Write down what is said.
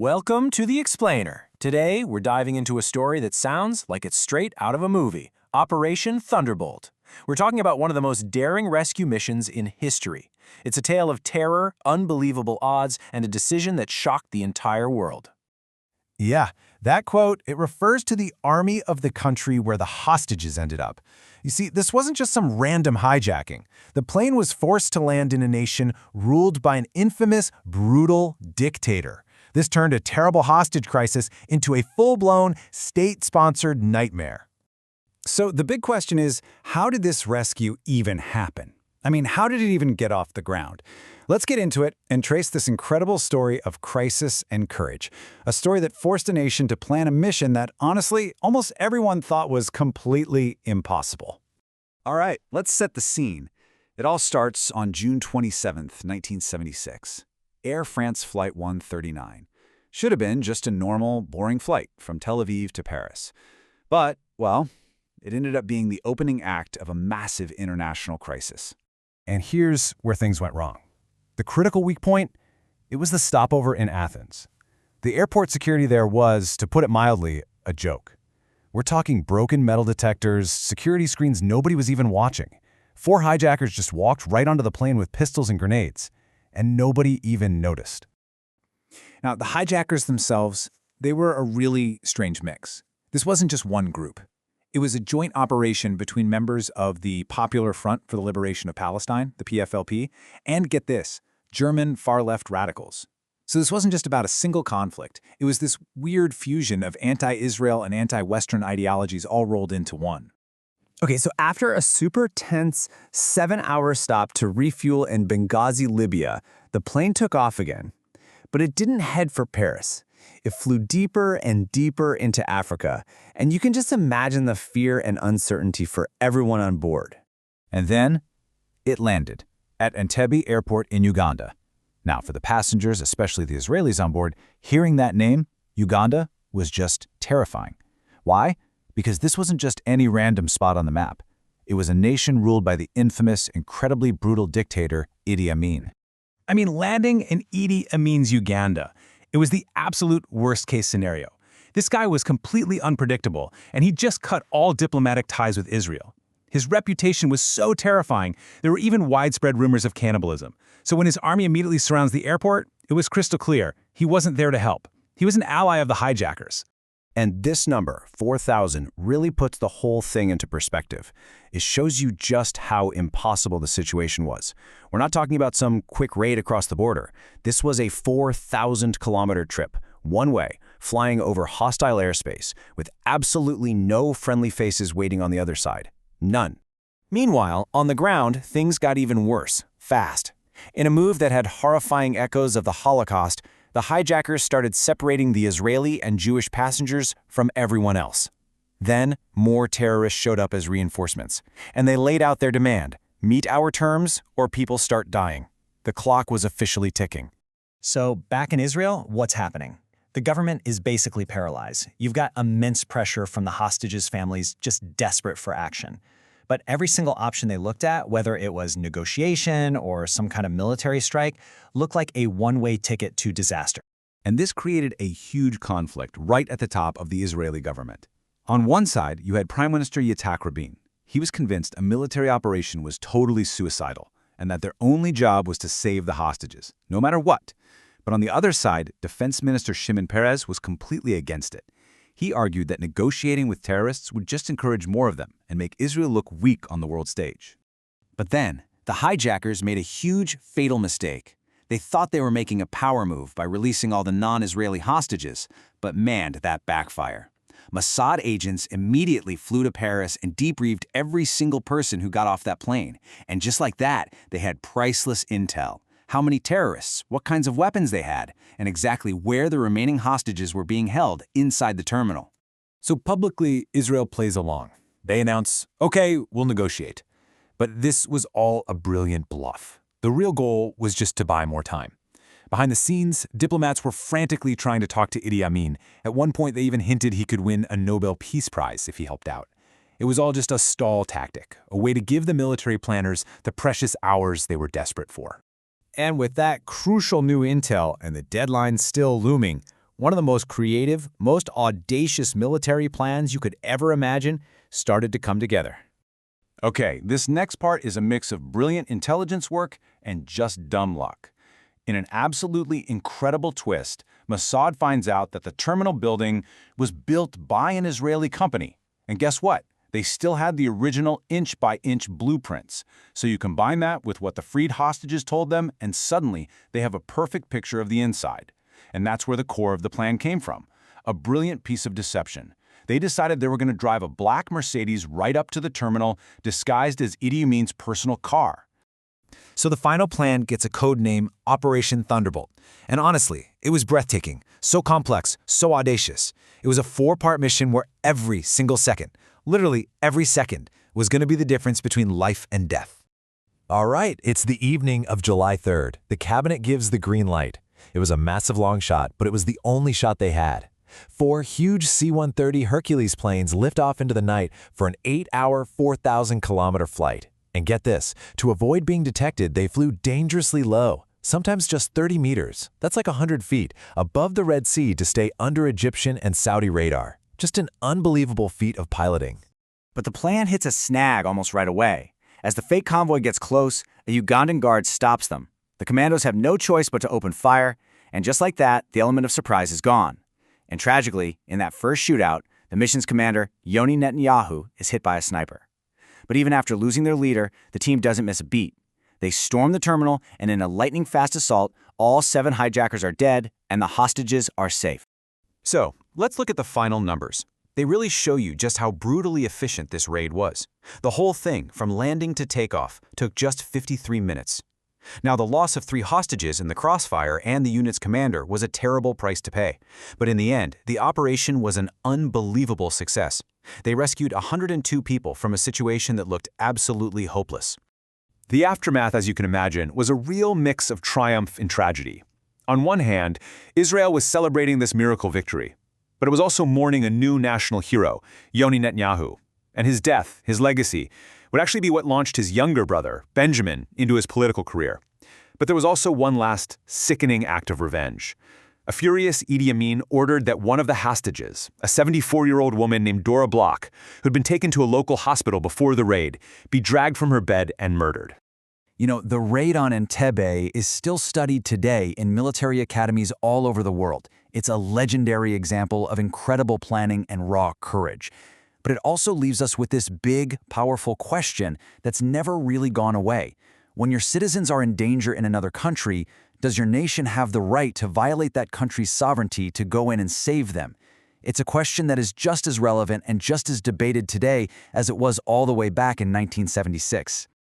Welcome to The Explainer. Today, we're diving into a story that sounds like it's straight out of a movie, Operation Thunderbolt. We're talking about one of the most daring rescue missions in history. It's a tale of terror, unbelievable odds, and a decision that shocked the entire world. Yeah, that quote, it refers to the army of the country where the hostages ended up. You see, this wasn't just some random hijacking. The plane was forced to land in a nation ruled by an infamous, brutal dictator. This turned a terrible hostage crisis into a full-blown, state-sponsored nightmare. So the big question is, how did this rescue even happen? I mean, how did it even get off the ground? Let's get into it and trace this incredible story of crisis and courage. A story that forced a nation to plan a mission that, honestly, almost everyone thought was completely impossible. All right, let's set the scene. It all starts on June 27, 1976. Air France Flight 139. Should have been just a normal, boring flight from Tel Aviv to Paris. But, well, it ended up being the opening act of a massive international crisis. And here's where things went wrong. The critical weak point, it was the stopover in Athens. The airport security there was, to put it mildly, a joke. We're talking broken metal detectors, security screens nobody was even watching. 4 hijackers just walked right onto the plane with pistols and grenades, and nobody even noticed. Now, the hijackers themselves, they were a really strange mix. This wasn't just one group. It was a joint operation between members of the Popular Front for the Liberation of Palestine, the PFLP, and, get this, German far-left radicals. So this wasn't just about a single conflict. It was this weird fusion of anti-Israel and anti-Western ideologies all rolled into one. Okay, so after a super tense 7-hour stop to refuel in Benghazi, Libya, the plane took off again. But it didn't head for Paris. It flew deeper and deeper into Africa, and you can just imagine the fear and uncertainty for everyone on board. And then, it landed at Entebbe Airport in Uganda. Now, for the passengers, especially the Israelis on board, hearing that name, Uganda, was just terrifying. Why? Because this wasn't just any random spot on the map. It was a nation ruled by the infamous, incredibly brutal dictator, Idi Amin. I mean, landing in Idi Amin's Uganda, it was the absolute worst-case scenario. This guy was completely unpredictable, and he just cut all diplomatic ties with Israel. His reputation was so terrifying, there were even widespread rumors of cannibalism. So when his army immediately surrounds the airport, it was crystal clear. He wasn't there to help. He was an ally of the hijackers. And this number, 4,000, really puts the whole thing into perspective. It shows you just how impossible the situation was. We're not talking about some quick raid across the border. This was a 4,000-kilometer trip, one way, flying over hostile airspace, with absolutely no friendly faces waiting on the other side. None. Meanwhile, on the ground, things got even worse, fast. In a move that had horrifying echoes of the Holocaust, the hijackers started separating the Israeli and Jewish passengers from everyone else. Then, more terrorists showed up as reinforcements, and they laid out their demand: meet our terms or people start dying. The clock was officially ticking. So back in Israel, what's happening? The government is basically paralyzed. You've got immense pressure from the hostages' families just desperate for action. But every single option they looked at, whether it was negotiation or some kind of military strike, looked like a one-way ticket to disaster. And this created a huge conflict right at the top of the Israeli government. On one side, you had Prime Minister Yitzhak Rabin. He was convinced a military operation was totally suicidal and that their only job was to save the hostages, no matter what. But on the other side, Defense Minister Shimon Peres was completely against it. He argued that negotiating with terrorists would just encourage more of them and make Israel look weak on the world stage. But then, the hijackers made a huge, fatal mistake. They thought they were making a power move by releasing all the non-Israeli hostages, but man, did that backfire. Mossad agents immediately flew to Paris and debriefed every single person who got off that plane. And just like that, they had priceless intel. How many terrorists, what kinds of weapons they had, and exactly where the remaining hostages were being held inside the terminal. So publicly, Israel plays along. They announce, okay, we'll negotiate. But this was all a brilliant bluff. The real goal was just to buy more time. Behind the scenes, diplomats were frantically trying to talk to Idi Amin. At one point, they even hinted he could win a Nobel Peace Prize if he helped out. It was all just a stall tactic, a way to give the military planners the precious hours they were desperate for. And with that crucial new intel and the deadline still looming, One of the most creative, most audacious military plans you could ever imagine started to come together. Okay, this next part is a mix of brilliant intelligence work and just dumb luck. In an absolutely incredible twist, Mossad finds out that the terminal building was built by an Israeli company. And guess what? They still had the original inch-by-inch blueprints. So you combine that with what the freed hostages told them, and suddenly they have a perfect picture of the inside. And that's where the core of the plan came from. A brilliant piece of deception. They decided they were going to drive a black Mercedes right up to the terminal, disguised as Idi Amin's personal car. So the final plan gets a code name, Operation Thunderbolt. And honestly, it was breathtaking, so complex, so audacious. It was a 4-part mission where every single second, literally every second, was going to be the difference between life and death. All right, it's the evening of July 3rd. The cabinet gives the green light. It was a massive long shot, but it was the only shot they had. 4 huge C-130 Hercules planes lift off into the night for an 8-hour, 4,000-kilometer flight. And get this, to avoid being detected, they flew dangerously low, sometimes just 30 meters, that's like 100 feet, above the Red Sea to stay under Egyptian and Saudi radar. Just an unbelievable feat of piloting. But the plan hits a snag almost right away. As the fake convoy gets close, a Ugandan guard stops them. The commandos have no choice but to open fire, and just like that, the element of surprise is gone. And tragically, in that first shootout, the mission's commander, Yoni Netanyahu, is hit by a sniper. But even after losing their leader, the team doesn't miss a beat. They storm the terminal, and in a lightning-fast assault, all 7 hijackers are dead, and the hostages are safe. So, let's look at the final numbers. They really show you just how brutally efficient this raid was. The whole thing, from landing to takeoff, took just 53 minutes. Now, the loss of 3 hostages in the crossfire and the unit's commander was a terrible price to pay. But in the end, the operation was an unbelievable success. They rescued 102 people from a situation that looked absolutely hopeless. The aftermath, as you can imagine, was a real mix of triumph and tragedy. On one hand, Israel was celebrating this miracle victory, but it was also mourning a new national hero, Yoni Netanyahu. And his death, his legacy, would actually be what launched his younger brother, Benjamin, into his political career. But there was also one last, sickening act of revenge. A furious Idi Amin ordered that one of the hostages, a 74-year-old woman named Dora Bloch, who'd been taken to a local hospital before the raid, be dragged from her bed and murdered. You know, the raid on Entebbe is still studied today in military academies all over the world. It's a legendary example of incredible planning and raw courage. But it also leaves us with this big, powerful question that's never really gone away. When your citizens are in danger in another country, does your nation have the right to violate that country's sovereignty to go in and save them? It's a question that is just as relevant and just as debated today as it was all the way back in 1976.